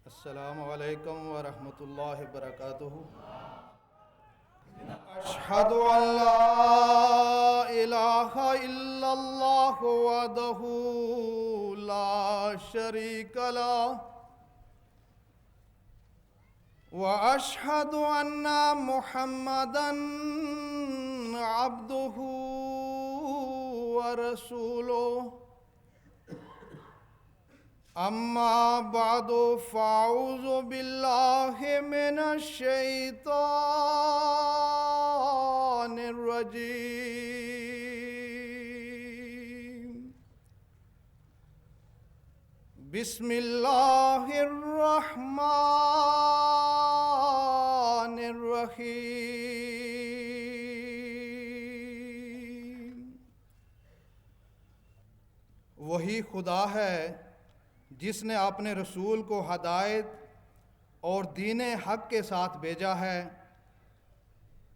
السلام علیکم ورحمۃ اللہ وبرکاتہ۔ اشہد ان لا الہ الا اللہ وحدہ لا شریک لہ واشہد ان محمدا عبدہ ورسولہ۔ اما بعد فاعوذ باللہ من الشیطان الرجیم۔ بسم اللہ الرحمن الرحیم۔ وہی خدا ہے جس نے اپنے رسول کو ہدایت اور دین حق کے ساتھ بھیجا ہے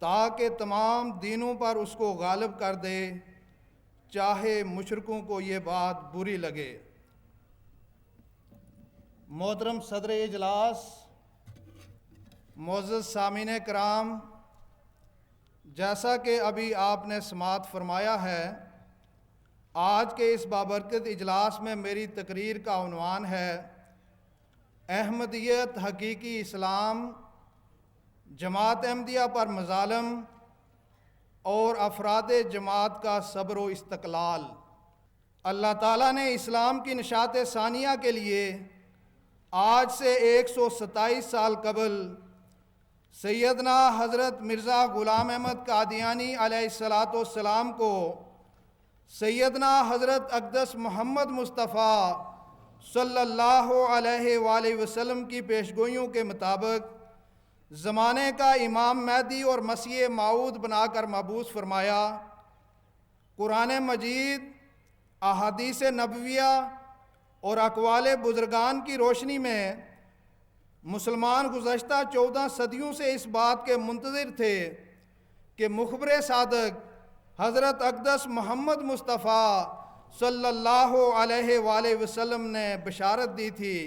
تاکہ تمام دینوں پر اس کو غالب کر دے، چاہے مشرکوں کو یہ بات بری لگے۔ محترم صدر اجلاس، معزز سامعین کرام، جیسا کہ ابھی آپ نے سماعت فرمایا ہے، آج کے اس بابرکت اجلاس میں میری تقریر کا عنوان ہے احمدیت حقیقی اسلام، جماعت احمدیہ پر مظالم اور افراد جماعت کا صبر و استقلال۔ اللہ تعالیٰ نے اسلام کی نشاط ثانیہ کے لیے آج سے 127 سال قبل سیدنا حضرت مرزا غلام احمد قادیانی علیہ السلام کو سیدنا حضرت اقدس محمد مصطفیٰ صلی اللہ علیہ وآلہ وسلم کی پیشگوئیوں کے مطابق زمانے کا امام مہدی اور مسیح موعود بنا کر مبعوث فرمایا۔ قرآن مجید، احادیث نبویہ اور اقوال بزرگان کی روشنی میں مسلمان گزشتہ 14 صدیوں سے اس بات کے منتظر تھے کہ مخبر صادق حضرت اقدس محمد مصطفیٰ صلی اللہ علیہ وآلہ وسلم نے بشارت دی تھی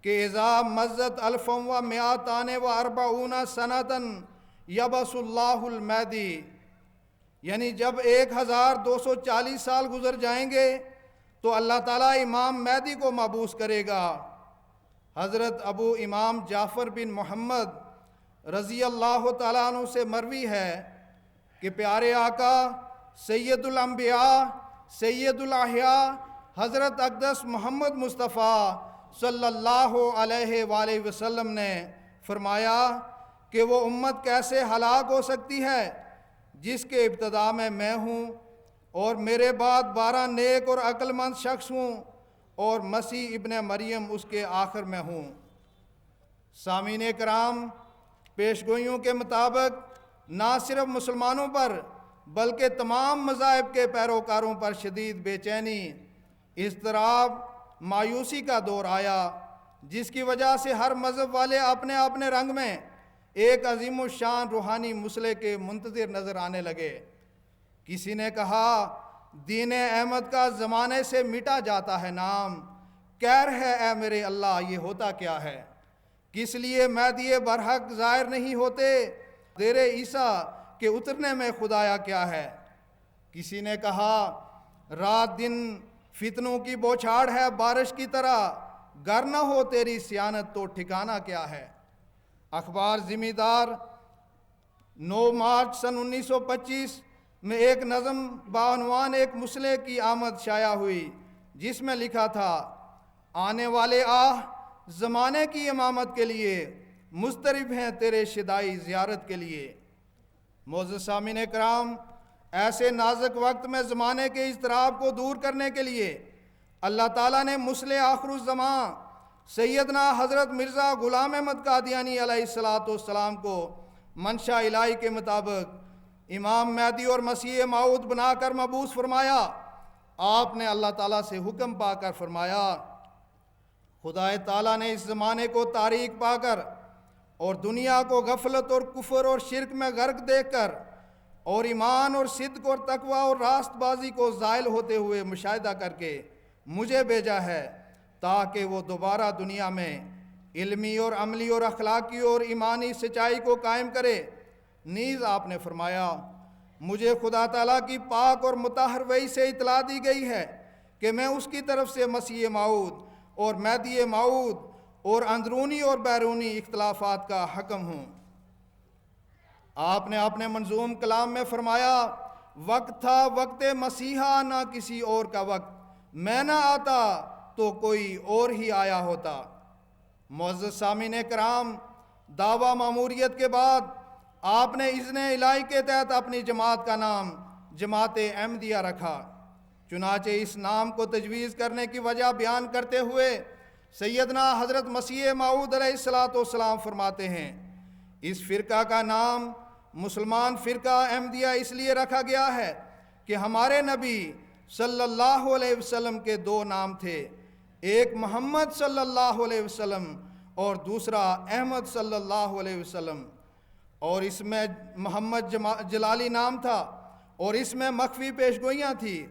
کہ اذا مزت الفا و مئاتان و اربعون سنتاً یبعث اللہ المہدی، یعنی جب 1240 سال گزر جائیں گے تو اللہ تعالیٰ امام مہدی کو مبعوث کرے گا۔ حضرت ابو امام جعفر بن محمد رضی اللہ تعالیٰ عنہ سے مروی ہے کہ پیارے آقا سید الانبیاء سید الاحیاء حضرت اقدس محمد مصطفیٰ صلی اللہ علیہ وآلہ وسلم نے فرمایا کہ وہ امت کیسے ہلاک ہو سکتی ہے جس کے ابتدا میں ہوں اور میرے بعد 12 نیک اور عقل مند شخص ہوں اور مسیح ابن مریم اس کے آخر میں ہوں۔ سامعین کرام، پیشگوئیوں کے مطابق نہ صرف مسلمانوں پر بلکہ تمام مذاہب کے پیروکاروں پر شدید بے چینی، اضطراب، مایوسی کا دور آیا، جس کی وجہ سے ہر مذہب والے اپنے اپنے رنگ میں ایک عظیم الشان روحانی مسئلے کے منتظر نظر آنے لگے۔ کسی نے کہا دین احمد کا زمانے سے مٹا جاتا ہے نام، کہر ہے اے میرے اللہ یہ ہوتا کیا ہے، کس لیے مہدی برحق ظاہر نہیں ہوتے، دیر عیسیٰ کے اترنے میں خدایا کیا ہے۔ کسی نے کہا رات دن فتنوں کی بوچھاڑ ہے بارش کی طرح، گر نہ ہو تیری سیانت تو ٹھکانہ کیا ہے۔ اخبار ذمہ دار 9 مارچ سن 1925 میں ایک نظم بعنوان ایک مسئلے کی آمد شائع ہوئی جس میں لکھا تھا آنے والے زمانے کی امامت کے لیے مضطرب ہیں تیرے شدائی زیارت کے لیے۔ معزز سامعین کرام، ایسے نازک وقت میں زمانے کے اضطراب کو دور کرنے کے لیے اللہ تعالیٰ نے مصلح آخر الزمان سیدنا حضرت مرزا غلام احمد قادیانی علیہ السلام کو منشا الہی کے مطابق امام مہدی اور مسیح موعود بنا کر مبعوث فرمایا۔ آپ نے اللہ تعالیٰ سے حکم پا کر فرمایا خدا تعالیٰ نے اس زمانے کو تاریک پا کر اور دنیا کو غفلت اور کفر اور شرک میں غرق دیکھ کر اور ایمان اور صدق اور تقوی اور راست بازی کو زائل ہوتے ہوئے مشاہدہ کر کے مجھے بھیجا ہے تاکہ وہ دوبارہ دنیا میں علمی اور عملی اور اخلاقی اور ایمانی سچائی کو قائم کرے۔ نیز آپ نے فرمایا مجھے خدا تعالیٰ کی پاک اور مطہر وحی سے اطلاع دی گئی ہے کہ میں اس کی طرف سے مسیح موعود اور مہدی موعود اور اندرونی اور بیرونی اختلافات کا حکم ہوں۔ آپ نے اپنے منظوم کلام میں فرمایا وقت تھا وقت مسیحا نہ کسی اور کا وقت، میں نہ آتا تو کوئی اور ہی آیا ہوتا۔ معزز سامعین کرام، دعویٰ ماموریت کے بعد آپ نے اذن الہی کے تحت اپنی جماعت کا نام جماعت احمدیہ رکھا۔ چنانچہ اس نام کو تجویز کرنے کی وجہ بیان کرتے ہوئے سیدنا حضرت مسیح موعود علیہ السلام فرماتے ہیں اس فرقہ کا نام مسلمان فرقہ احمدیہ اس لیے رکھا گیا ہے کہ ہمارے نبی صلی اللہ علیہ وسلم کے دو نام تھے، ایک محمد صلی اللہ علیہ وسلم اور دوسرا احمد صلی اللہ علیہ وسلم، اور اس میں محمد جلالی نام تھا، اور اس میں مخفی پیشگوئیاں تھی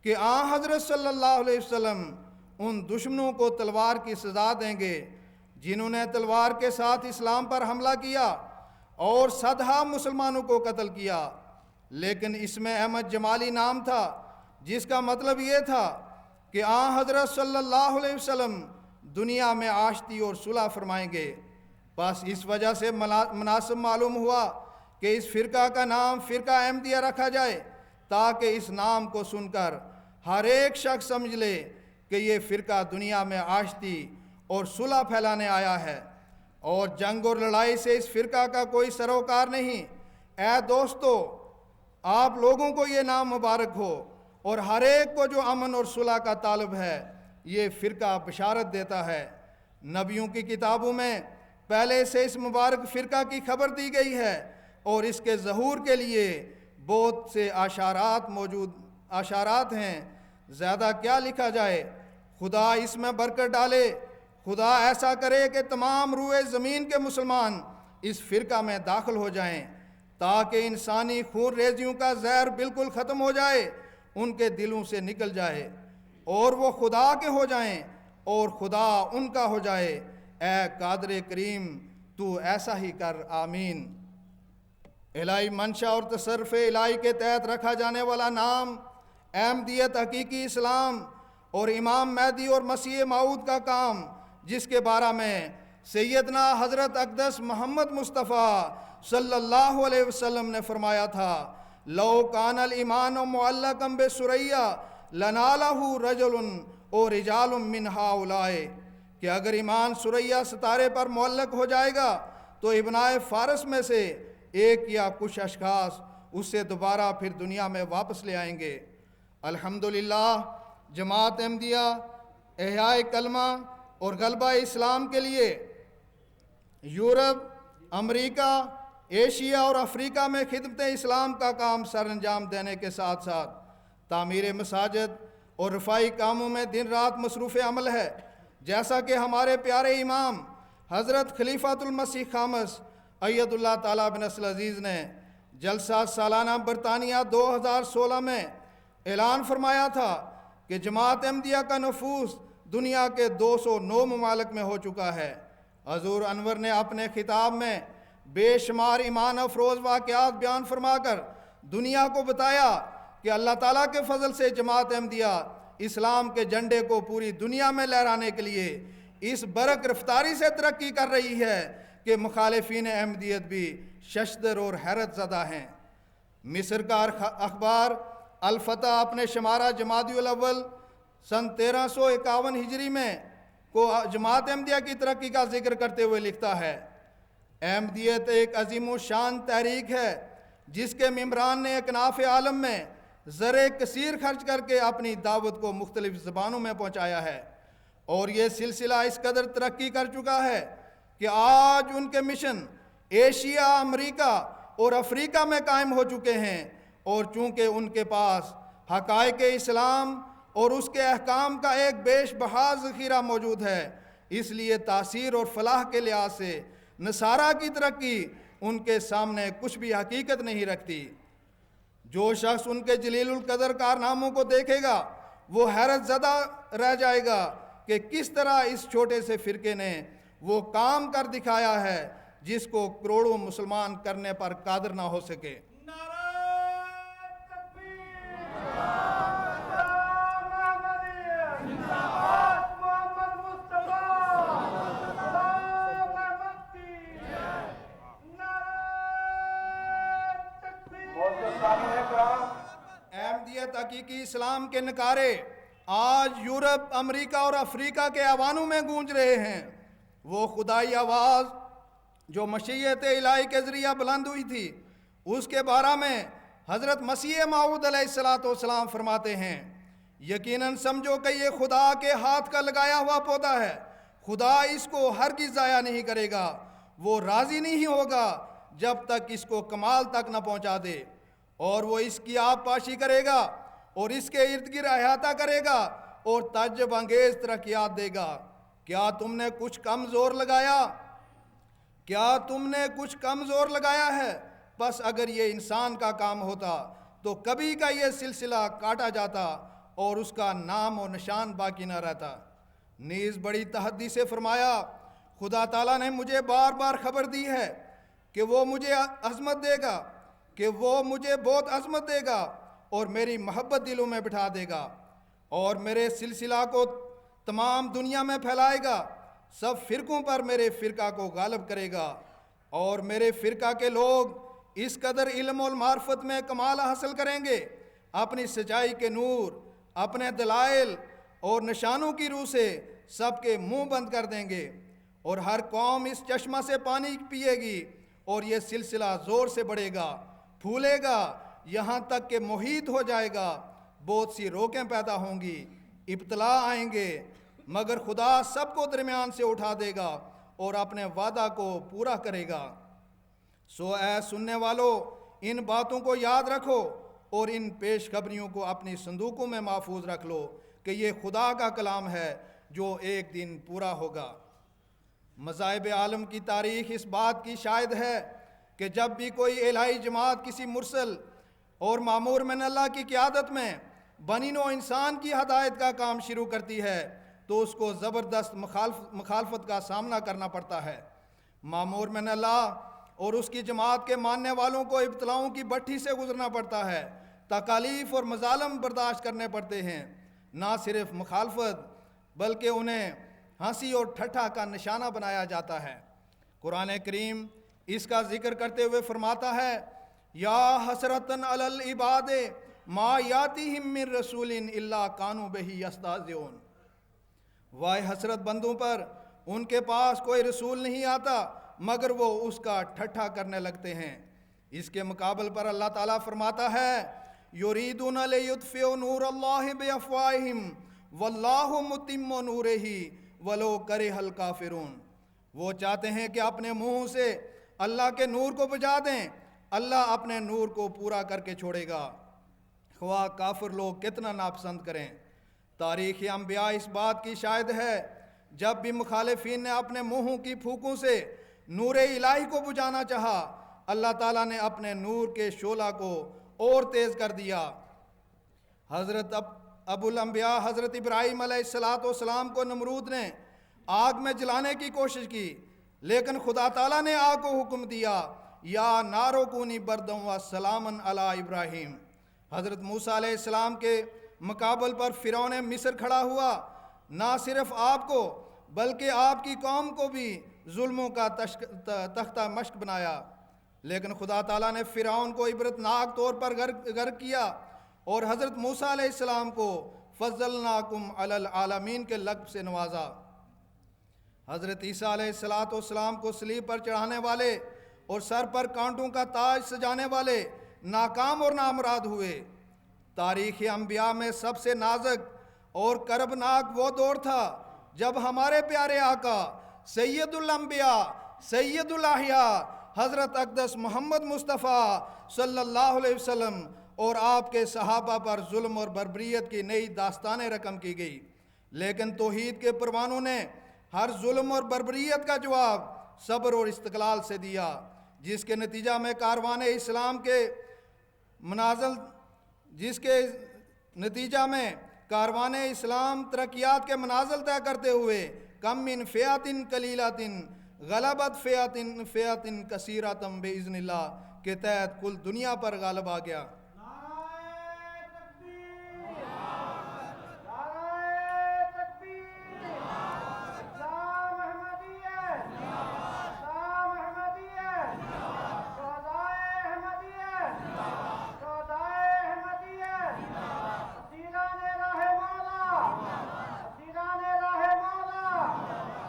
کہ حضرت صلی اللہ علیہ وسلم ان دشمنوں کو تلوار کی سزا دیں گے جنہوں نے تلوار کے ساتھ اسلام پر حملہ کیا اور صدہا مسلمانوں کو قتل کیا۔ لیکن اس میں احمد جمالی نام تھا جس کا مطلب یہ تھا کہ حضرت صلی اللہ علیہ وسلم دنیا میں آشتی اور صلح فرمائیں گے۔ بس اس وجہ سے مناسب معلوم ہوا کہ اس فرقہ کا نام فرقہ احمدیہ رکھا جائے تاکہ اس نام کو سن کر ہر ایک شخص سمجھ لے کہ یہ فرقہ دنیا میں آشتی اور صلح پھیلانے آیا ہے اور جنگ اور لڑائی سے اس فرقہ کا کوئی سروکار نہیں۔ اے دوستو، آپ لوگوں کو یہ نام مبارک ہو، اور ہر ایک کو جو امن اور صلح کا طالب ہے یہ فرقہ بشارت دیتا ہے۔ نبیوں کی کتابوں میں پہلے سے اس مبارک فرقہ کی خبر دی گئی ہے اور اس کے ظہور کے لیے بہت سے اشارات ہیں، زیادہ کیا لکھا جائے۔ خدا اس میں برکت ڈالے، خدا ایسا کرے کہ تمام روئے زمین کے مسلمان اس فرقہ میں داخل ہو جائیں تاکہ انسانی خون ریزیوں کا زہر بالکل ختم ہو جائے، ان کے دلوں سے نکل جائے اور وہ خدا کے ہو جائیں اور خدا ان کا ہو جائے۔ اے قادر کریم تو ایسا ہی کر، آمین۔ الہی منشا اور تصرف الہی کے تحت رکھا جانے والا نام احمدیت حقیقی اسلام اور امام مہدی اور مسیح موعود کا کام، جس کے بارے میں سیدنا حضرت اقدس محمد مصطفیٰ صلی اللہ علیہ وسلم نے فرمایا تھا لو کان الایمان معلقا بثریا لنالہ رجل اور رجال من ہؤلاء، کہ اگر ایمان ثریا ستارے پر معلق ہو جائے گا تو ابنائے فارس میں سے ایک یا کچھ اشخاص اس سے دوبارہ پھر دنیا میں واپس لے آئیں گے۔ الحمدللہ جماعت احمدیہ احیاء کلمہ اور غلبہ اسلام کے لیے یورپ، امریکہ، ایشیا اور افریقہ میں خدمت اسلام کا کام سر انجام دینے کے ساتھ ساتھ تعمیر مساجد اور رفائی کاموں میں دن رات مصروف عمل ہے، جیسا کہ ہمارے پیارے امام حضرت خلیفۃ المسیح خامس اید اللہ تعالیٰ بن نصر العزیز نے جلسہ سالانہ برطانیہ 2016 میں اعلان فرمایا تھا کہ جماعت احمدیہ کا نفوذ دنیا کے 209 ممالک میں ہو چکا ہے۔ حضور انور نے اپنے خطاب میں بے شمار ایمان افروز واقعات بیان فرما کر دنیا کو بتایا کہ اللہ تعالیٰ کے فضل سے جماعت احمدیہ اسلام کے جھنڈے کو پوری دنیا میں لہرانے کے لیے اس برق رفتاری سے ترقی کر رہی ہے کہ مخالفین احمدیت بھی ششدر اور حیرت زدہ ہیں۔ مصر کا اخبار الفتح اپنے شمارہ جمادی الاول سن 1351 ہجری میں کو جماعت احمدیہ کی ترقی کا ذکر کرتے ہوئے لکھتا ہے احمدیت ایک عظیم و شان تحریک ہے جس کے ممبران نے اکناف عالم میں زر کثیر خرچ کر کے اپنی دعوت کو مختلف زبانوں میں پہنچایا ہے، اور یہ سلسلہ اس قدر ترقی کر چکا ہے کہ آج ان کے مشن ایشیا، امریکہ اور افریقہ میں قائم ہو چکے ہیں، اور چونکہ ان کے پاس حقائق اسلام اور اس کے احکام کا ایک بیش بہا ذخیرہ موجود ہے، اس لیے تاثیر اور فلاح کے لحاظ سے نصارہ کی ترقی ان کے سامنے کچھ بھی حقیقت نہیں رکھتی۔ جو شخص ان کے جلیل القدر کارناموں کو دیکھے گا وہ حیرت زدہ رہ جائے گا کہ کس طرح اس چھوٹے سے فرقے نے وہ کام کر دکھایا ہے جس کو کروڑوں مسلمان کرنے پر قادر نہ ہو سکے۔ احمدیت حقیقی اسلام کے نعرے آج یورپ، امریکہ اور افریقہ کے ایوانوں میں گونج رہے ہیں۔ وہ خدائی آواز جو مشیت الہی کے ذریعہ بلند ہوئی تھی، اس کے بارے میں حضرت مسیح موعود علیہ السلام فرماتے ہیں، یقیناً سمجھو کہ یہ خدا کے ہاتھ کا لگایا ہوا پودا ہے، خدا اس کو ہرگز ضائع نہیں کرے گا، وہ راضی نہیں ہوگا جب تک اس کو کمال تک نہ پہنچا دے، اور وہ اس کی آب پاشی کرے گا اور اس کے ارد گرد احاطہ کرے گا اور تعجب انگیز ترقیات دے گا۔ کیا تم نے کچھ کم زور لگایا؟ کیا تم نے کچھ کم زور لگایا ہے؟ بس اگر یہ انسان کا کام ہوتا تو کبھی کا یہ سلسلہ کاٹا جاتا اور اس کا نام و نشان باقی نہ رہتا۔ نیز بڑی تحدی سے فرمایا، خدا تعالیٰ نے مجھے بار بار خبر دی ہے کہ وہ مجھے عظمت دے گا، کہ وہ مجھے بہت عظمت دے گا اور میری محبت دلوں میں بٹھا دے گا اور میرے سلسلہ کو تمام دنیا میں پھیلائے گا، سب فرقوں پر میرے فرقہ کو غالب کرے گا، اور میرے فرقہ کے لوگ اس قدر علم و معرفت میں کمال حاصل کریں گے، اپنی سچائی کے نور، اپنے دلائل اور نشانوں کی روح سے سب کے منہ بند کر دیں گے، اور ہر قوم اس چشمہ سے پانی پیے گی، اور یہ سلسلہ زور سے بڑھے گا، پھولے گا، یہاں تک کہ محیط ہو جائے گا۔ بہت سی روکیں پیدا ہوں گی، ابتلا آئیں گے، مگر خدا سب کو درمیان سے اٹھا دے گا اور اپنے وعدہ کو پورا کرے گا۔ سو اے سننے والو، ان باتوں کو یاد رکھو اور ان پیش خبریوں کو اپنی صندوقوں میں محفوظ رکھ لو کہ یہ خدا کا کلام ہے جو ایک دن پورا ہوگا۔ مذاہب عالم کی تاریخ اس بات کی شاہد ہے کہ جب بھی کوئی الہی جماعت کسی مرسل اور مامور من اللہ کی قیادت میں بنی نوع انسان کی ہدایت کا کام شروع کرتی ہے تو اس کو زبردست مخالفت کا سامنا کرنا پڑتا ہے۔ مامور من اللہ اور اس کی جماعت کے ماننے والوں کو ابتلاؤں کی بھٹی سے گزرنا پڑتا ہے، تکالیف اور مظالم برداشت کرنے پڑتے ہیں، نہ صرف مخالفت بلکہ انہیں ہنسی اور ٹھٹھا کا نشانہ بنایا جاتا ہے۔ قرآن کریم اس کا ذکر کرتے ہوئے فرماتا ہے، یا حسرتن علی العباد ما یاتیہم من رسول الا کانوا بہ یستہزئون۔ وائے حسرت بندوں پر، ان کے پاس کوئی رسول نہیں آتا مگر وہ اس کا ٹھٹھا کرنے لگتے ہیں۔ اس کے مقابل پر اللہ تعالیٰ فرماتا ہے، یریدون لیطفئوا نور اللہ بافواہہم واللہ متم نورہ ولو کرہ الکافرون۔ وہ چاہتے ہیں کہ اپنے منہ سے اللہ کے نور کو بجھا دیں، اللہ اپنے نور کو پورا کر کے چھوڑے گا، خواہ کافر لوگ کتنا ناپسند کریں۔ تاریخ انبیاء اس بات کی شاہد ہے، جب بھی مخالفین نے اپنے منہوں کی پھونکوں سے نور الہی کو بجھانا چاہا، اللہ تعالیٰ نے اپنے نور کے شعلہ کو اور تیز کر دیا۔ حضرت ابو الانبیاء حضرت ابراہیم علیہ السلام کو نمرود نے آگ میں جلانے کی کوشش کی، لیکن خدا تعالیٰ نے آگ کو حکم دیا، یا نارو کونی بردم و سلامن علی ابراہیم۔ حضرت موسیٰ علیہ السلام کے مقابل پر فرعون مصر کھڑا ہوا، نہ صرف آپ کو بلکہ آپ کی قوم کو بھی ظلموں کا تختہ مشق بنایا، لیکن خدا تعالیٰ نے فرعون کو عبرتناک طور پر غرق کیا اور حضرت موسیٰ علیہ السلام کو فضلناکم علی العالمین کے لقب سے نوازا۔ حضرت عیسیٰ علیہ السلام کو صلیب پر چڑھانے والے اور سر پر کانٹوں کا تاج سجانے والے ناکام اور نامراد ہوئے۔ تاریخ انبیاء میں سب سے نازک اور کربناک وہ دور تھا جب ہمارے پیارے آقا سید الانبیاء سید الاحیاء حضرت اقدس محمد مصطفیٰ صلی اللہ علیہ وسلم اور آپ کے صحابہ پر ظلم اور بربریت کی نئی داستانیں رقم کی گئی، لیکن توحید کے پروانوں نے ہر ظلم اور بربریت کا جواب صبر اور استقلال سے دیا، جس کے نتیجہ میں کاروان اسلام کے کاروان اسلام ترقیات کے منازل طے کرتے ہوئے کم من فیاتن کلیلاتن غلبت فیاتن کثیراتم باذن اللہ کے تحت کل دنیا پر غالب آ گیا۔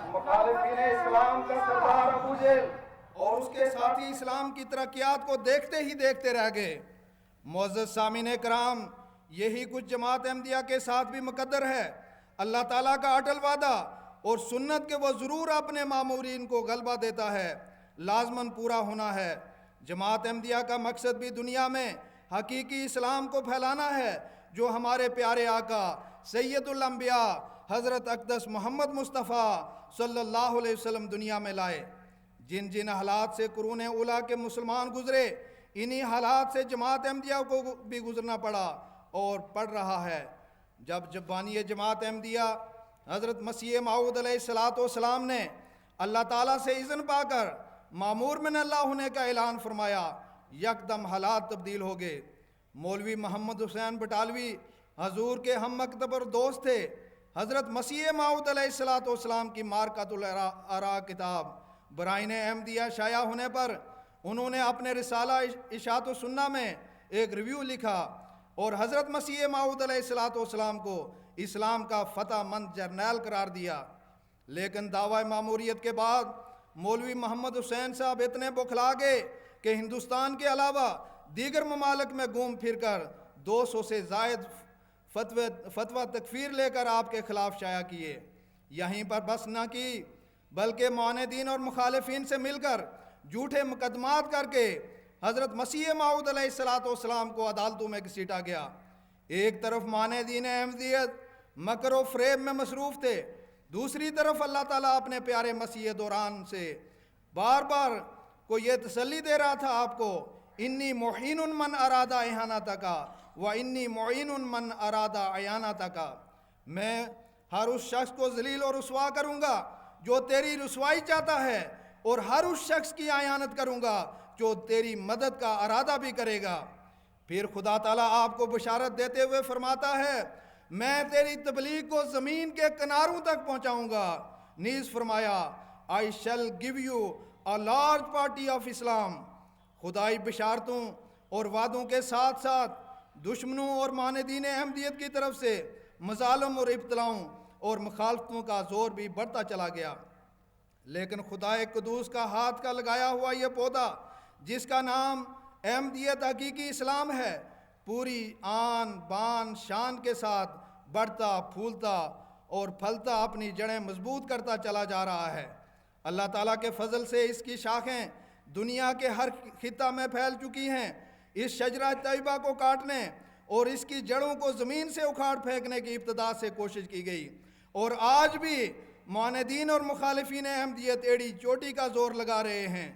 مخالفین اسلام کا سردار ابو جہل اور اس کے ساتھی اسلام کی ترقیات کو دیکھتے ہی دیکھتے رہ گئے۔ معزز سامعین کرام، یہی کچھ جماعت احمدیہ کے ساتھ بھی مقدر ہے۔ اللہ تعالیٰ کا اٹل وعدہ اور سنت کے وہ ضرور اپنے مامورین کو غلبہ دیتا ہے، لازماً پورا ہونا ہے۔ جماعت احمدیہ کا مقصد بھی دنیا میں حقیقی اسلام کو پھیلانا ہے، جو ہمارے پیارے آقا سید الانبیاء حضرت اقدس محمد مصطفیٰ صلی اللہ علیہ وسلم دنیا میں لائے۔ جن جن حالات سے قرون اولیٰ کے مسلمان گزرے، انہی حالات سے جماعت احمدیہ کو بھی گزرنا پڑا اور پڑ رہا ہے۔ جب بانی جماعت احمدیہ حضرت مسیح موعود علیہ السلام نے اللہ تعالیٰ سے اذن پا کر مامور من اللہ ہونے کا اعلان فرمایا، یکدم حالات تبدیل ہو گئے۔ مولوی محمد حسین بٹالوی حضور کے ہم مکتب اور دوست تھے۔ حضرت مسیح موعود علیہ السلام کی مارکۃ الآراء کتاب برائن احمدیہ شائع ہونے پر انہوں نے اپنے رسالہ اشاعت و سنہ میں ایک ریویو لکھا اور حضرت مسیح موعود علیہ السلام کو اسلام کا فتح مند جرنیل قرار دیا۔ لیکن دعوی ماموریت کے بعد مولوی محمد حسین صاحب اتنے بوکھلا گئے کہ ہندوستان کے علاوہ دیگر ممالک میں گھوم پھر کر 200 سے زائد فتویٰ تکفیر لے کر آپ کے خلاف شائع کیے۔ یہیں پر بس نہ کی بلکہ معاندین اور مخالفین سے مل کر جھوٹے مقدمات کر کے حضرت مسیح موعود علیہ السلام کو عدالتوں میں گھسیٹا گیا۔ ایک طرف معاندین احمدیت مکر و فریب میں مصروف تھے، دوسری طرف اللہ تعالیٰ اپنے پیارے مسیح دوران سے بار بار کو یہ تسلی دے رہا تھا آپ کو، انی معین من ارادہ احانتک و انی معین من ارادہ اعانتک، میں ہر اس شخص کو ذلیل اور رسوا کروں گا جو تیری رسوائی چاہتا ہے، اور ہر اس شخص کی اعانت کروں گا جو تیری مدد کا ارادہ بھی کرے گا۔ پھر خدا تعالیٰ آپ کو بشارت دیتے ہوئے فرماتا ہے، میں تیری تبلیغ کو زمین کے کناروں تک پہنچاؤں گا۔ نیز فرمایا، I shall give you a large party of Islam۔ خدائی بشارتوں اور وعدوں کے ساتھ ساتھ دشمنوں اور معاندین احمدیت کی طرف سے مظالم اور ابتلاؤں اور مخالفتوں کا زور بھی بڑھتا چلا گیا۔ لیکن خدائے قدوس کا ہاتھ کا لگایا ہوا یہ پودا جس کا نام احمدیت حقیقی اسلام ہے، پوری آن بان شان کے ساتھ بڑھتا پھولتا اور پھلتا اپنی جڑیں مضبوط کرتا چلا جا رہا ہے۔ اللہ تعالیٰ کے فضل سے اس کی شاخیں دنیا کے ہر خطہ میں پھیل چکی ہیں۔ اس شجرہ طیبہ کو کاٹنے اور اس کی جڑوں کو زمین سے اکھاڑ پھینکنے کی ابتدا سے کوشش کی گئی، اور آج بھی معاندین اور مخالفین احمدیت ایڑی چوٹی کا زور لگا رہے ہیں۔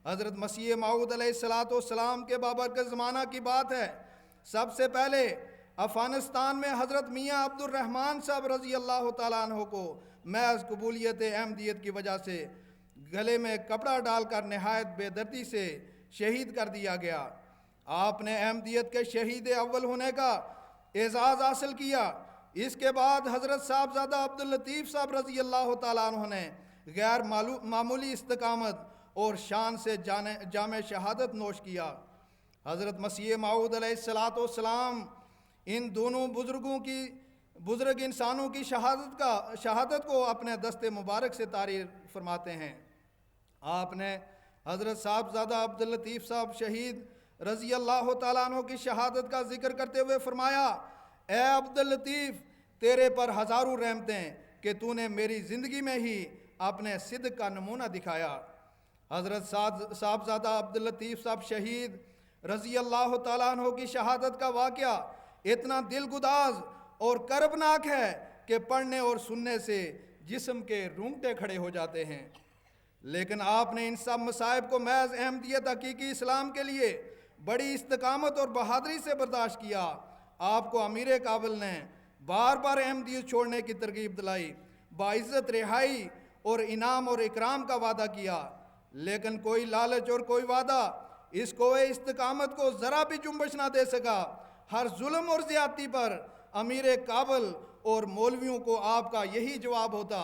حضرت مسیح موعود علیہ السلام کے بابرکت زمانہ کی بات ہے، سب سے پہلے افغانستان میں حضرت میاں عبد الرحمن صاحب رضی اللہ تعالیٰ عنہ کو محض قبولیت احمدیت کی وجہ سے گلے میں کپڑا ڈال کر نہایت بے دردی سے شہید کر دیا گیا۔ آپ نے احمدیت کے شہید اول ہونے کا اعزاز حاصل کیا۔ اس کے بعد حضرت صاحبزادہ عبداللطیف صاحب رضی اللہ تعالیٰ عنہ نے غیر معمولی استقامت اور شان سے جامع شہادت نوش کیا۔ حضرت مسیح موعود علیہ السلام ان دونوں بزرگ انسانوں کی شہادت کو اپنے دست مبارک سے تعریف فرماتے ہیں۔ آپ نے حضرت صاحبزادہ عبداللطیف صاحب شہید رضی اللہ تعالیٰ عنہ کی شہادت کا ذکر کرتے ہوئے فرمایا، اے عبداللطیف، تیرے پر ہزاروں رحمتیں کہ تو نے میری زندگی میں ہی اپنے صدق کا نمونہ دکھایا۔ حضرت صاحبزادہ عبداللطیف صاحب شہید رضی اللہ تعالیٰ عنہ کی شہادت کا واقعہ اتنا دل گداز اور کربناک ہے کہ پڑھنے اور سننے سے جسم کے رونگٹے کھڑے ہو جاتے ہیں۔ لیکن آپ نے ان سب مصائب کو محض احمدیت حقیقی اسلام کے لیے بڑی استقامت اور بہادری سے برداشت کیا۔ آپ کو امیر کابل نے بار بار احمدیت چھوڑنے کی ترغیب دلائی، باعزت رہائی اور انعام اور اکرام کا وعدہ کیا، لیکن کوئی لالچ اور کوئی وعدہ اس کوئے استقامت کو ذرا بھی جنبش نہ دے سکا۔ ہر ظلم اور زیادتی پر امیر کابل اور مولویوں کو آپ کا یہی جواب ہوتا،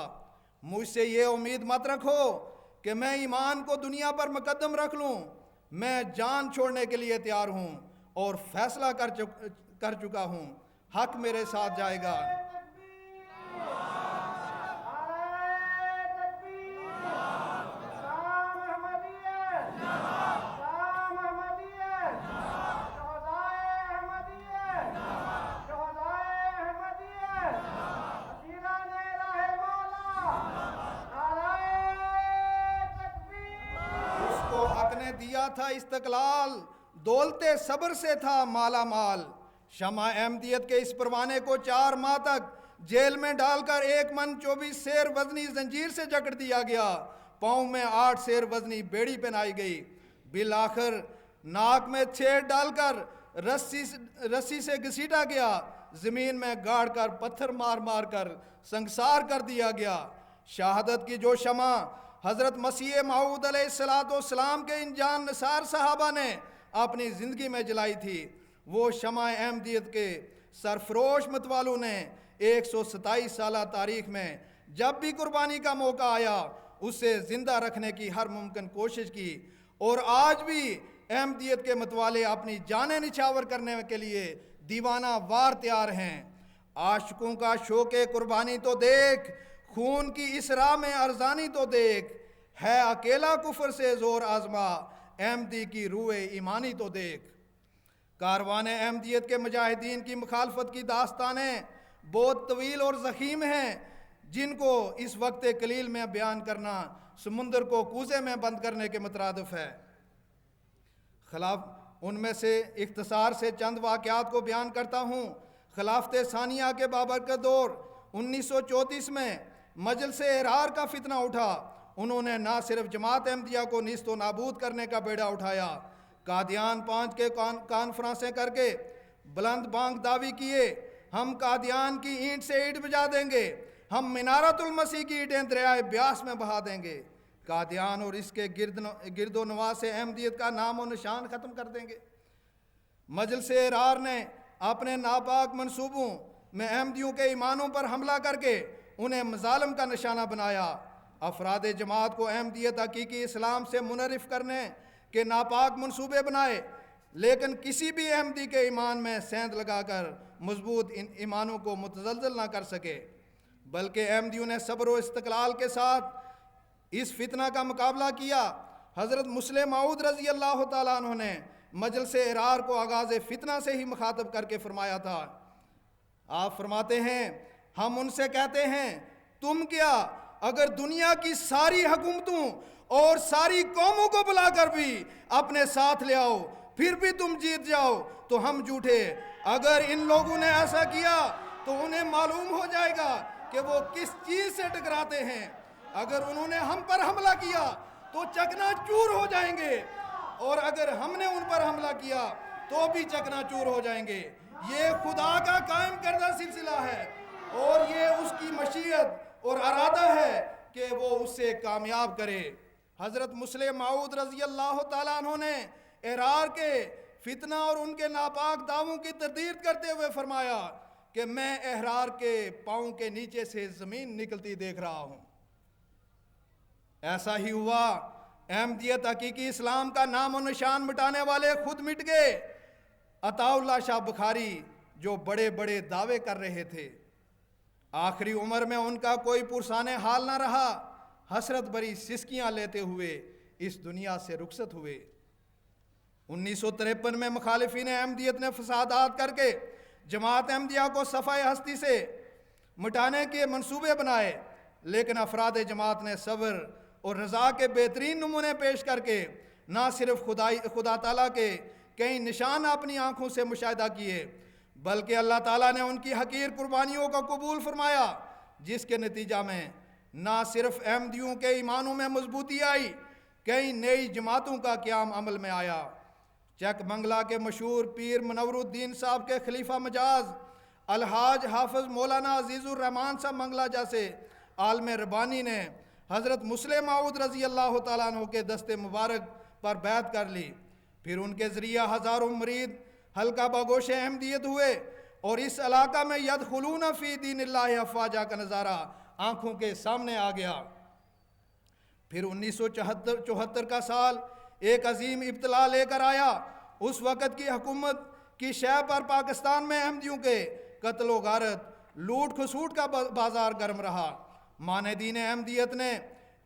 مجھ سے یہ امید مت رکھو کہ میں ایمان کو دنیا پر مقدم رکھ لوں، میں جان چھوڑنے کے لیے تیار ہوں اور فیصلہ کر چکا ہوں، حق میرے ساتھ جائے گا۔ دیا تھا استقلال، دولت صبر سے تھا مالا مال۔ شمع احمدیت کے اس پروانے کو 4 ماہ تک جیل میں ڈال کر 1 من 24 سیر وزنی زنجیر سے جکڑ دیا گیا، پاؤں میں 8 سیر وزنی بیڑی پہنائی گئی، بالآخر ناک میں چھید ڈال کر رسی سے گھسیٹا گیا، زمین میں گاڑ کر پتھر مار مار کر سنگسار کر دیا گیا۔ شہادت کی جو شمع حضرت مسیح موعود علیہ السلام کے ان جان نثار صحابہ نے اپنی زندگی میں جلائی تھی، وہ شمع احمدیت کے سرفروش متوالوں نے 127 سالہ تاریخ میں جب بھی قربانی کا موقع آیا اسے زندہ رکھنے کی ہر ممکن کوشش کی، اور آج بھی احمدیت کے متوالے اپنی جانیں نچھاور کرنے کے لیے دیوانہ وار تیار ہیں۔ عاشقوں کا شوق قربانی تو دیکھ، خون کی اس راہ میں ارزانی تو دیکھ، ہے اکیلا کفر سے زور آزما، احمدی کی روح ایمانی تو دیکھ۔ کاروان احمدیت کے مجاہدین کی مخالفت کی داستانیں بہت طویل اور ضخیم ہیں، جن کو اس وقت قلیل میں بیان کرنا سمندر کو کوزے میں بند کرنے کے مترادف ہے۔ ان میں سے اختصار سے چند واقعات کو بیان کرتا ہوں۔ خلافت ثانیہ کے بابرکت دور 1934 میں مجلس احرار کا فتنہ اٹھا۔ انہوں نے نہ صرف جماعت احمدیہ کو نیست و نابود کرنے کا بیڑا اٹھایا، قادیان 5 کے کانفرنسیں کر کے بلند بانگ دعوی کیے، ہم قادیان کی اینٹ سے اینٹ بجا دیں گے، ہم منارت المسیح کی اینٹیں دریائے بیاس میں بہا دیں گے، قادیان اور اس کے گرد و نواح سے احمدیت کا نام و نشان ختم کر دیں گے۔ مجلس احرار نے اپنے ناپاک منصوبوں میں احمدیوں کے ایمانوں پر حملہ کر کے انہیں مظالم کا نشانہ بنایا۔ افراد جماعت کو احمدیت حقیقی اسلام سے منحرف کرنے کے ناپاک منصوبے بنائے، لیکن کسی بھی احمدی کے ایمان میں سیند لگا کر مضبوط ان ایمانوں کو متزلزل نہ کر سکے، بلکہ احمدیوں نے صبر و استقلال کے ساتھ اس فتنہ کا مقابلہ کیا۔ حضرت مسلم موعود رضی اللہ تعالیٰ عنہ نے مجلس احرار کو آغاز فتنہ سے ہی مخاطب کر کے فرمایا تھا۔ آپ فرماتے ہیں، ہم ان سے کہتے ہیں، تم کیا اگر دنیا کی ساری حکومتوں اور ساری قوموں کو بلا کر بھی اپنے ساتھ لے آؤ پھر بھی تم جیت جاؤ تو ہم جھوٹے۔ اگر ان لوگوں نے ایسا کیا تو انہیں معلوم ہو جائے گا کہ وہ کس چیز سے ٹکراتے ہیں۔ اگر انہوں نے ہم پر حملہ کیا تو چکنا چور ہو جائیں گے، اور اگر ہم نے ان پر حملہ کیا تو بھی چکنا چور ہو جائیں گے۔ یہ خدا کا قائم کردہ سلسلہ ہے، اور یہ اس کی مشیت اور ارادہ ہے کہ وہ اس سے کامیاب کرے۔ حضرت مسلم موعود رضی اللہ تعالیٰ عنہ نے احرار کے فتنہ اور ان کے ناپاک دعووں کی تردید کرتے ہوئے فرمایا کہ میں احرار کے پاؤں کے نیچے سے زمین نکلتی دیکھ رہا ہوں۔ ایسا ہی ہوا، احمدیت حقیقی اسلام کا نام و نشان مٹانے والے خود مٹ گئے۔ عطا اللہ شاہ بخاری جو بڑے بڑے دعوے کر رہے تھے، آخری عمر میں ان کا کوئی پرسان حال نہ رہا، حسرت بری سسکیاں لیتے ہوئے اس دنیا سے رخصت ہوئے۔ 1953 میں مخالفین احمدیت نے فسادات کر کے جماعت احمدیہ کو صفحہ ہستی سے مٹانے کے منصوبے بنائے، لیکن افراد جماعت نے صبر اور رضا کے بہترین نمونے پیش کر کے نہ صرف خدا تعالیٰ کے کئی نشان اپنی آنکھوں سے مشاہدہ کیے، بلکہ اللہ تعالیٰ نے ان کی حقیر قربانیوں کو قبول فرمایا، جس کے نتیجہ میں نہ صرف احمدیوں کے ایمانوں میں مضبوطی آئی، کئی نئی جماعتوں کا قیام عمل میں آیا۔ چک منگلہ کے مشہور پیر منور الدین صاحب کے خلیفہ مجاز الحاج حافظ مولانا عزیز الرحمان صاحب منگلہ جیسے عالم ربانی نے حضرت مسلم معود رضی اللہ تعالیٰ عنہ کے دست مبارک پر بیعت کر لی۔ پھر ان کے ذریعہ ہزاروں مرید حلقہ بگوش احمدیت ہوئے اور اس علاقہ میں یدخلون فی دین اللہ افواجا کا نظارہ آنکھوں کے سامنے آ گیا۔ پھر 1974 کا سال ایک عظیم ابتلا لے کر آیا۔ اس وقت کی حکومت کی شہ پر پاکستان میں احمدیوں کے قتل و غارت، لوٹ کھسوٹ کا بازار گرم رہا۔ ماندین احمدیت نے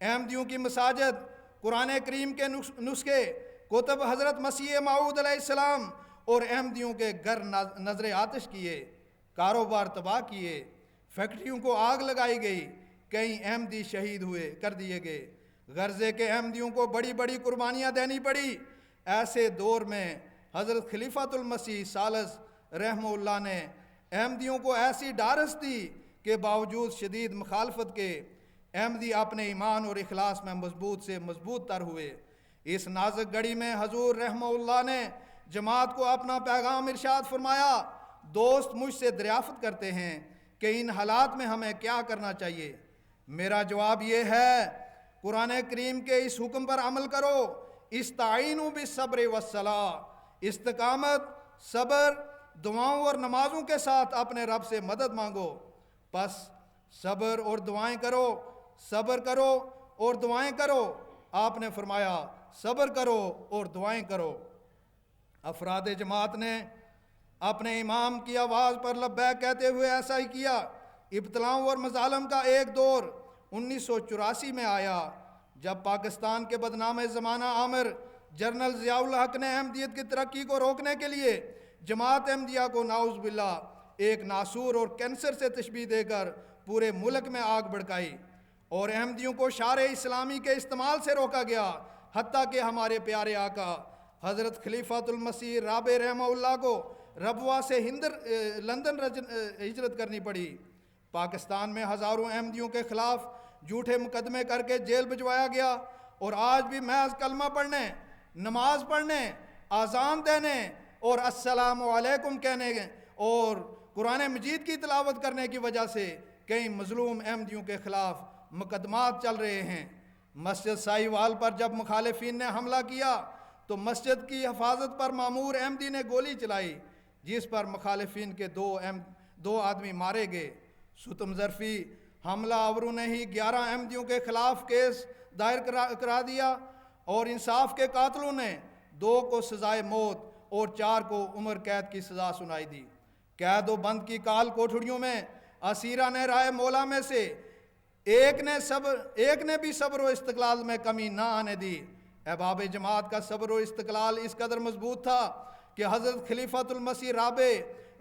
احمدیوں کی مساجد، قرآن کریم کے نسخے، کتب حضرت مسیح موعود علیہ السلام اور احمدیوں کے گھر نظر آتش کیے، کاروبار تباہ کیے، فیکٹریوں کو آگ لگائی گئی، کئی احمدی شہید کر دیے گئے، غرضے کے احمدیوں کو بڑی بڑی قربانیاں دینی پڑی۔ ایسے دور میں حضرت خلیفۃ المسیح ثالث رحمہ اللہ نے احمدیوں کو ایسی ڈھارس دی کہ باوجود شدید مخالفت کے احمدی اپنے ایمان اور اخلاص میں مضبوط سے مضبوط تر ہوئے۔ اس نازک گھڑی میں حضور رحمہ اللہ نے جماعت کو اپنا پیغام ارشاد فرمایا۔ دوست مجھ سے دریافت کرتے ہیں کہ ان حالات میں ہمیں کیا کرنا چاہیے۔ میرا جواب یہ ہے، قرآن کریم کے اس حکم پر عمل کرو، استعینوا بالصبر والصلاۃ، استقامت، صبر، دعاؤں اور نمازوں کے ساتھ اپنے رب سے مدد مانگو۔ پس صبر اور دعائیں کرو، صبر کرو اور دعائیں کرو۔ آپ نے فرمایا صبر کرو اور دعائیں کرو۔ افراد جماعت نے اپنے امام کی آواز پر لبیک کہتے ہوئے ایسا ہی کیا۔ ابتلاؤں اور مظالم کا ایک دور 1984 میں آیا، جب پاکستان کے بدنام زمانہ عامر جنرل ضیاء الحق نے احمدیت کی ترقی کو روکنے کے لیے جماعت احمدیہ کو نعوذ باللہ ایک ناسور اور کینسر سے تشبیہ دے کر پورے ملک میں آگ بھڑکائی، اور احمدیوں کو شعار اسلامی کے استعمال سے روکا گیا، حتیٰ کہ ہمارے پیارے آقا حضرت خلیفۃ المسیح رابع رحمہ اللہ کو ربوہ سے لندن ہجرت کرنی پڑی۔ پاکستان میں ہزاروں احمدیوں کے خلاف جھوٹے مقدمے کر کے جیل بھجوایا گیا، اور آج بھی محض کلمہ پڑھنے، نماز پڑھنے، اذان دینے اور السلام علیکم کہنے اور قرآن مجید کی تلاوت کرنے کی وجہ سے کئی مظلوم احمدیوں کے خلاف مقدمات چل رہے ہیں۔ مسجد سائی وال پر جب مخالفین نے حملہ کیا تو مسجد کی حفاظت پر مامور احمدی نے گولی چلائی، جس پر مخالفین کے دو آدمی مارے گئے۔ ستم ظرفی حملہ آوروں نے ہی 11 احمدیوں کے خلاف کیس دائر کرا دیا، اور انصاف کے قاتلوں نے 2 کو سزائے موت اور 4 کو عمر قید کی سزا سنائی دی۔ قید و بند کی کال کوٹھڑیوں میں اسیران رائے مولا میں سے ایک نے بھی صبر و استقلال میں کمی نہ آنے دی۔ احباب جماعت کا صبر و استقلال اس قدر مضبوط تھا کہ حضرت خلیفۃ المسیح رابع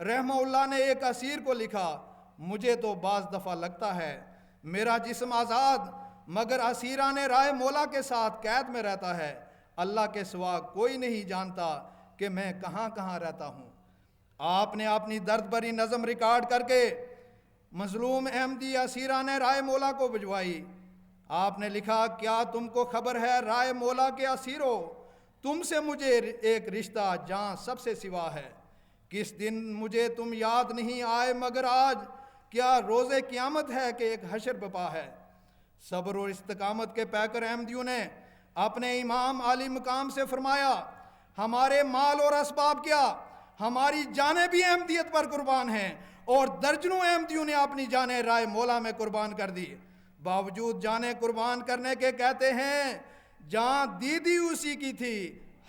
رحمہ اللہ نے ایک اسیر کو لکھا، مجھے تو بعض دفعہ لگتا ہے میرا جسم آزاد مگر اسیران رائے مولا کے ساتھ قید میں رہتا ہے، اللہ کے سوا کوئی نہیں جانتا کہ میں کہاں کہاں رہتا ہوں۔ آپ نے اپنی درد بری نظم ریکارڈ کر کے مظلوم احمدی اسیران رائے مولا کو بھجوائی۔ آپ نے لکھا، کیا تم کو خبر ہے رائے مولا کے اسیرو، تم سے مجھے ایک رشتہ جاں سب سے سوا ہے، کس دن مجھے تم یاد نہیں آئے مگر آج، کیا روز قیامت ہے کہ ایک حشر بپا ہے۔ صبر اور استقامت کے پیکر احمدیوں نے اپنے امام عالی مقام سے فرمایا، ہمارے مال اور اسباب کیا، ہماری جانیں بھی احمدیت پر قربان ہیں، اور درجنوں احمدیوں نے اپنی جانیں رائے مولا میں قربان کر دی۔ باوجود جانیں قربان کرنے کے کہتے ہیں جان دی اسی کی تھی،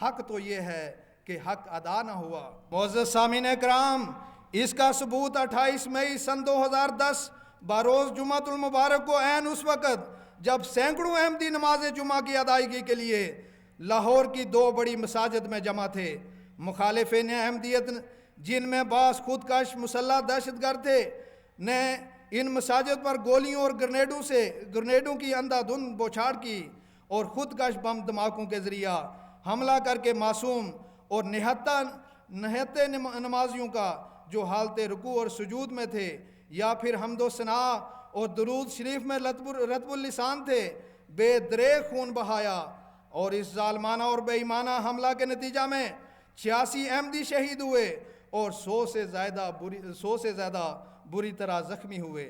حق تو یہ ہے کہ حق ادا نہ ہوا۔ معزز سامعین کرام، اس کا ثبوت 28 مئی سن 2010 بروز جمعۃ المبارک کو عین اس وقت جب سینکڑوں احمدی نماز جمعہ کی ادائیگی کے لیے لاہور کی 2 بڑی مساجد میں جمع تھے۔ مخالفین احمدیت جن میں بعض خودکش مسلح دہشت گرد تھے نے ان مساجد پر گولیوں اور گرنیڈوں کی اندھا دھند بوچھاڑ کی اور خودکش بم دھماکوں کے ذریعہ حملہ کر کے معصوم اور نہتے نمازیوں کا جو حالت رکوع اور سجود میں تھے یا پھر حمد و ثناء اور درود شریف میں رطب اللسان تھے، بے دریغ خون بہایا، اور اس ظالمانہ اور بے ایمانہ حملہ کے نتیجہ میں 86 احمدی شہید ہوئے اور 100 سے زیادہ بری طرح زخمی ہوئے۔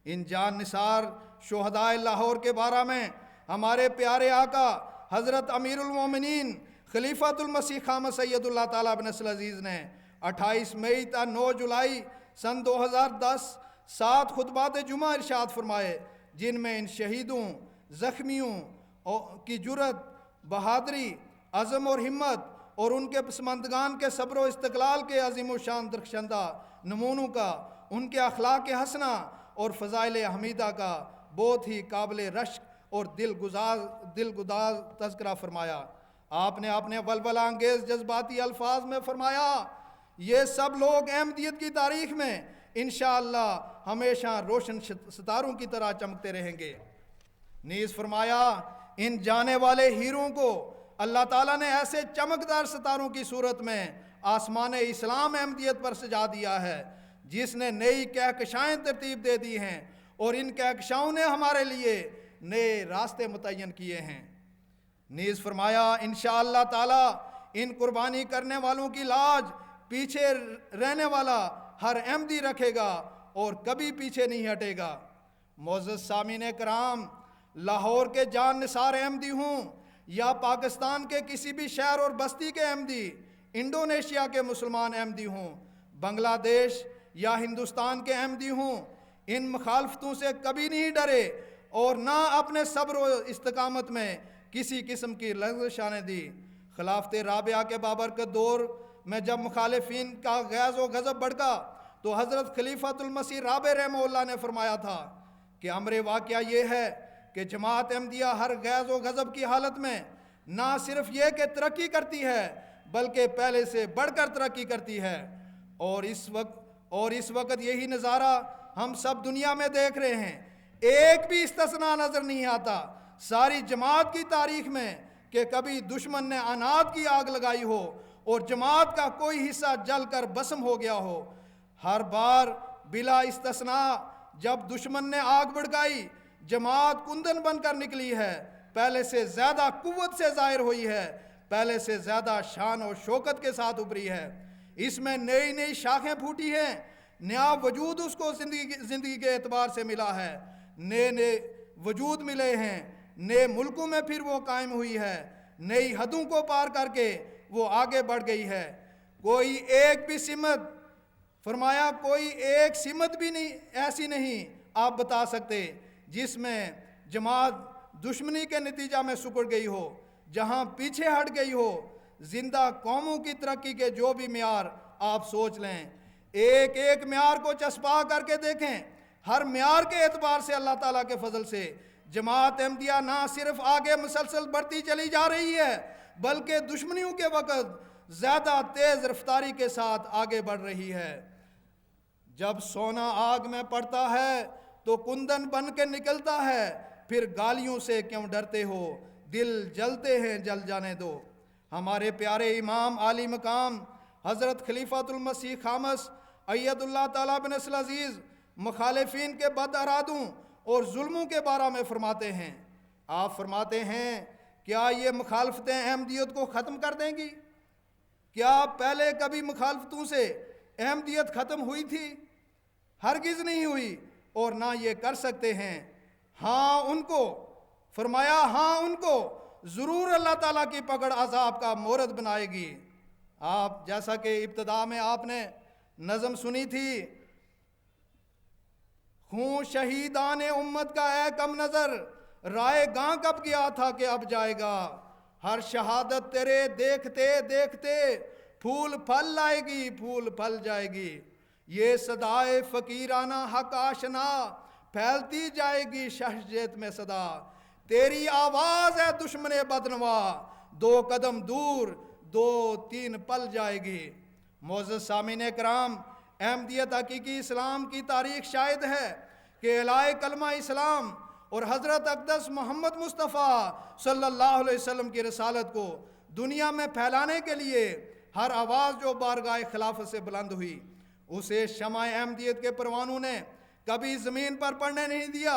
ان جان نثار شہدائے لاہور کے بارے میں ہمارے پیارے آقا حضرت امیر المومنین خلیفۃ المسیح خامس سید اللہ تعالیٰ بن نصر العزیز نے 28 مئی تا 9 جولائی سن 2010 7 خطبات جمعہ ارشاد فرمائے، جن میں ان شہیدوں، زخمیوں کی جرت، بہادری، عزم اور ہمت اور ان کے پسماندگان کے صبر و استقلال کے عظیم و شان درخشندہ نمونوں کا، ان کے اخلاق حسنہ اور فضائل حمیدہ کا بہت ہی قابل رشک اور دلگداز تذکرہ فرمایا۔ آپ نے اپنے ولولہ انگیز جذباتی الفاظ میں فرمایا، یہ سب لوگ احمدیت کی تاریخ میں انشاءاللہ ہمیشہ روشن ستاروں کی طرح چمکتے رہیں گے۔ نیز فرمایا، ان جانے والے ہیروں کو اللہ تعالیٰ نے ایسے چمکدار ستاروں کی صورت میں آسمان اسلام احمدیت پر سجا دیا ہے، جس نے نئی کہکشائیں ترتیب دے دی ہیں، اور ان کہکشاؤں نے ہمارے لیے نئے راستے متعین کیے ہیں۔ نیز فرمایا، انشاءاللہ تعالیٰ ان قربانی کرنے والوں کی لاج پیچھے رہنے والا ہر احمدی رکھے گا اور کبھی پیچھے نہیں ہٹے گا۔ معزز سامعین کرام، لاہور کے جان نثار احمدی ہوں یا پاکستان کے کسی بھی شہر اور بستی کے احمدی، انڈونیشیا کے مسلمان احمدی ہوں، بنگلہ دیش یا ہندوستان کے احمدی ہوں، ان مخالفتوں سے کبھی نہیں ڈرے اور نہ اپنے صبر و استقامت میں کسی قسم کی لغزش آنے دی۔ خلافت رابعہ کے بابرکت دور میں جب مخالفین کا غیظ و غضب بڑھا تو حضرت خلیفۃ المسیح رابع رحمہ اللہ نے فرمایا تھا کہ امر واقعہ یہ ہے کہ جماعت احمدیہ ہر غیظ و غضب کی حالت میں نہ صرف یہ کہ ترقی کرتی ہے بلکہ پہلے سے بڑھ کر ترقی کرتی ہے، اور اس وقت یہی نظارہ ہم سب دنیا میں دیکھ رہے ہیں۔ ایک بھی استثناء نظر نہیں آتا ساری جماعت کی تاریخ میں کہ کبھی دشمن نے عناد کی آگ لگائی ہو اور جماعت کا کوئی حصہ جل کر بسم ہو گیا ہو۔ ہر بار بلا استثناء جب دشمن نے آگ بھڑکائی، جماعت کندن بن کر نکلی ہے، پہلے سے زیادہ قوت سے ظاہر ہوئی ہے، پہلے سے زیادہ شان و شوکت کے ساتھ ابھری ہے۔ اس میں نئی نئی شاخیں پھوٹی ہیں، نیا وجود اس کو زندگی کے اعتبار سے ملا ہے، نئے وجود ملے ہیں، نئے ملکوں میں پھر وہ قائم ہوئی ہے، نئی حدوں کو پار کر کے وہ آگے بڑھ گئی ہے۔ کوئی ایک بھی سمت، فرمایا کوئی ایک سمت بھی نہیں ایسی نہیں آپ بتا سکتے جس میں جماعت دشمنی کے نتیجہ میں سکڑ گئی ہو، جہاں پیچھے ہٹ گئی ہو۔ زندہ قوموں کی ترقی کے جو بھی معیار آپ سوچ لیں، ایک ایک معیار کو چسپا کر کے دیکھیں، ہر معیار کے اعتبار سے اللہ تعالیٰ کے فضل سے جماعت احمدیہ نہ صرف آگے مسلسل بڑھتی چلی جا رہی ہے بلکہ دشمنیوں کے وقت زیادہ تیز رفتاری کے ساتھ آگے بڑھ رہی ہے۔ جب سونا آگ میں پڑتا ہے تو کندن بن کے نکلتا ہے، پھر گالیوں سے کیوں ڈرتے ہو، دل جلتے ہیں جل جانے دو۔ ہمارے پیارے امام عالی مقام حضرت خلیفۃ المسیح خامس اید اللہ تعالیٰ بن نصر العزیز مخالفین کے بد ارادوں اور ظلموں کے بارے میں فرماتے ہیں۔ آپ فرماتے ہیں، کیا یہ مخالفتیں احمدیت کو ختم کر دیں گی؟ کیا پہلے کبھی مخالفتوں سے احمدیت ختم ہوئی تھی؟ ہرگز نہیں ہوئی اور نہ یہ کر سکتے ہیں۔ ہاں ان کو، فرمایا ہاں ان کو ضرور اللہ تعالیٰ کی پکڑ عذاب کا مورد بنائے گی۔ آپ جیسا کہ ابتدا میں آپ نے نظم سنی تھی، خون شہیدان امت کا اے کم نظر، رائے گاں کب گیا تھا کہ اب جائے گا، ہر شہادت تیرے دیکھتے دیکھتے پھول پھل لائے گی، پھول پھل جائے گی، یہ صدائے فقیرانہ حق آشنا پھیلتی جائے گی شہجیت میں صدا، تیری آواز ہے دشمن بدنوا، 2 قدم دور 2 3 پل جائے گی۔ معزز سامعین کرام، احمدیت حقیقی اسلام کی تاریخ شاہد ہے کہ اعلاء کلمہ اسلام اور حضرت اقدس محمد مصطفیٰ صلی اللہ علیہ وسلم کی رسالت کو دنیا میں پھیلانے کے لیے ہر آواز جو بارگاہ خلافت سے بلند ہوئی، اسے شمع احمدیت کے پروانوں نے کبھی زمین پر پڑنے نہیں دیا۔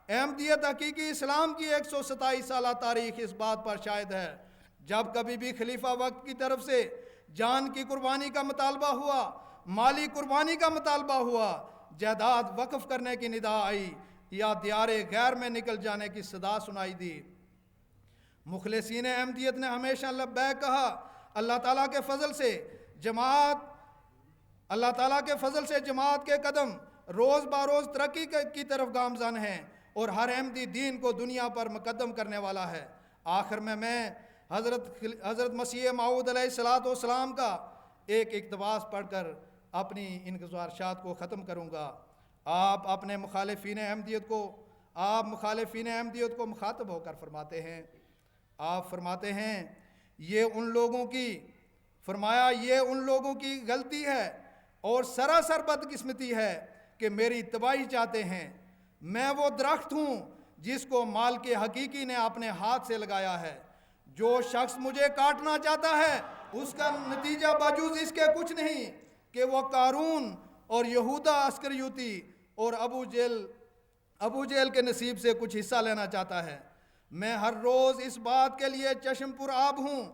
احمدیت حقیقی اسلام کی 127 سالہ تاریخ اس بات پر شاہد ہے، جب کبھی بھی خلیفہ وقت کی طرف سے جان کی قربانی کا مطالبہ ہوا، مالی قربانی کا مطالبہ ہوا، جائیداد وقف کرنے کی ندا آئی، یا دیار غیر میں نکل جانے کی صدا سنائی دی۔ مخلصین احمدیت نے ہمیشہ لبیک کہا۔ اللہ تعالیٰ کے فضل سے جماعت کے قدم روز باروز ترقی کی طرف گامزن ہیں اور ہر احمدی دین کو دنیا پر مقدم کرنے والا ہے۔ آخر میں حضرت مسیح موعود علیہ السلام کا ایک اقتباس پڑھ کر اپنی ان گزارشات کو ختم کروں گا۔ آپ مخالفین احمدیت کو مخاطب ہو کر فرماتے ہیں، آپ فرماتے ہیں یہ ان لوگوں کی غلطی ہے اور سراسر بدقسمتی ہے کہ میری تباہی چاہتے ہیں۔ میں وہ درخت ہوں جس کو مالک حقیقی نے اپنے ہاتھ سے لگایا ہے۔ جو شخص مجھے کاٹنا چاہتا ہے اس کا نتیجہ باوجود اس کے کچھ نہیں کہ وہ قارون اور یہودا اسکریوتی اور ابو جہل کے نصیب سے کچھ حصہ لینا چاہتا ہے۔ میں ہر روز اس بات کے لیے چشم پر آب ہوں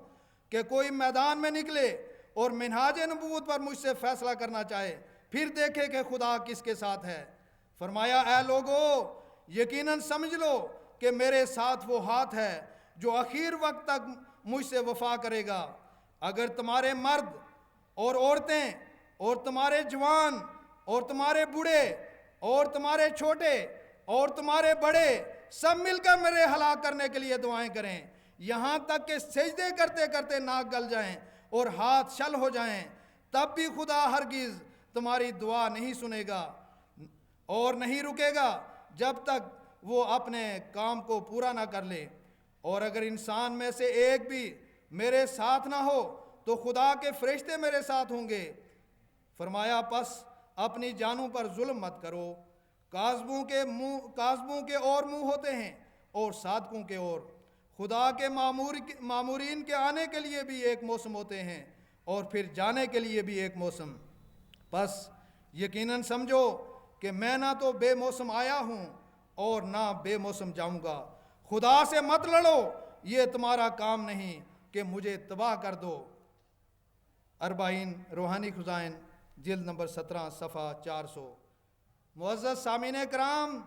کہ کوئی میدان میں نکلے اور منہاج نبوت پر مجھ سے فیصلہ کرنا چاہے، پھر دیکھے کہ خدا کس کے ساتھ ہے۔ فرمایا اے لوگو، یقیناً سمجھ لو کہ میرے ساتھ وہ ہاتھ ہے جو آخر وقت تک مجھ سے وفا کرے گا۔ اگر تمہارے مرد اور عورتیں اور تمہارے جوان اور تمہارے بوڑھے اور تمہارے چھوٹے اور تمہارے بڑے سب مل کر میرے ہلاک کرنے کے لیے دعائیں کریں، یہاں تک کہ سجدے کرتے کرتے ناک گل جائیں اور ہاتھ شل ہو جائیں، تب بھی خدا ہرگز تمہاری دعا نہیں سنے گا اور نہیں رکے گا جب تک وہ اپنے کام کو پورا نہ کر لے۔ اور اگر انسان میں سے ایک بھی میرے ساتھ نہ ہو تو خدا کے فرشتے میرے ساتھ ہوں گے۔ فرمایا پس اپنی جانوں پر ظلم مت کرو۔ کاذبوں کے اور منہ ہوتے ہیں اور صادقوں کے اور۔ خدا کے مامورین کے آنے کے لیے بھی ایک موسم ہوتے ہیں اور پھر جانے کے لیے بھی ایک موسم۔ پس یقیناً سمجھو کہ میں نہ تو بے موسم آیا ہوں اور نہ بے موسم جاؤں گا۔ خدا سے مت لڑو، یہ تمہارا کام نہیں کہ مجھے تباہ کر دو۔ 40 روحانی خزائن جلد نمبر 17 صفحہ 400۔ معزز سامعین کرام،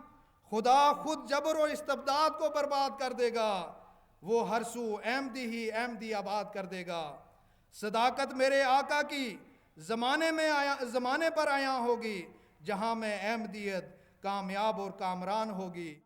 خدا خود جبر و استبداد کو برباد کر دے گا، وہ ہر سو احمدی آباد کر دے گا۔ صداقت میرے آقا کی زمانے پر آیا ہوگی جہاں میں احمدیت کامیاب اور کامران ہوگی۔